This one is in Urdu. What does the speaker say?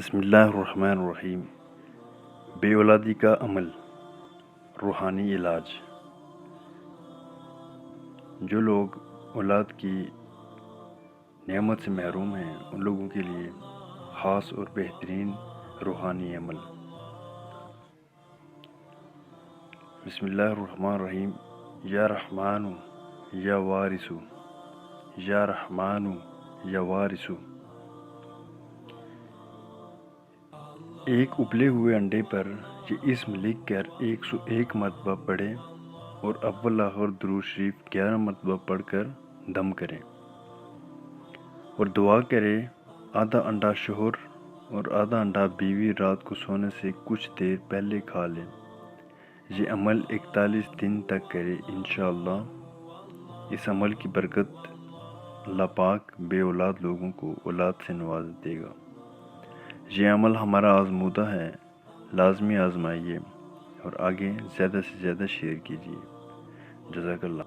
بسم اللہ الرحمن الرحیم۔ بے اولادی کا عمل، روحانی علاج۔ جو لوگ اولاد کی نعمت سے محروم ہیں ان لوگوں کے لیے خاص اور بہترین روحانی عمل۔ بسم اللہ الرحمن الرحیم۔ یا رحمانو یا وارثو، یا رحمانو یا وارثو۔ ایک ابلے ہوئے انڈے پر یہ اسم لکھ کر 101 مرتبہ پڑھیں اور اول آخر درود شریف 11 مرتبہ پڑھ کر دم کریں اور دعا کریں آدھا انڈا شوہر اور آدھا انڈا بیوی رات کو سونے سے کچھ دیر پہلے کھا لیں۔ یہ عمل 41 دن تک کریں، انشاءاللہ اس عمل کی برکت اللہ پاک بے اولاد لوگوں کو اولاد سے نواز دے گا۔ یہ عمل ہمارا آزمودہ ہے، لازمی آزمائیے اور آگے زیادہ سے زیادہ شیئر کیجیے۔ جزاک اللہ۔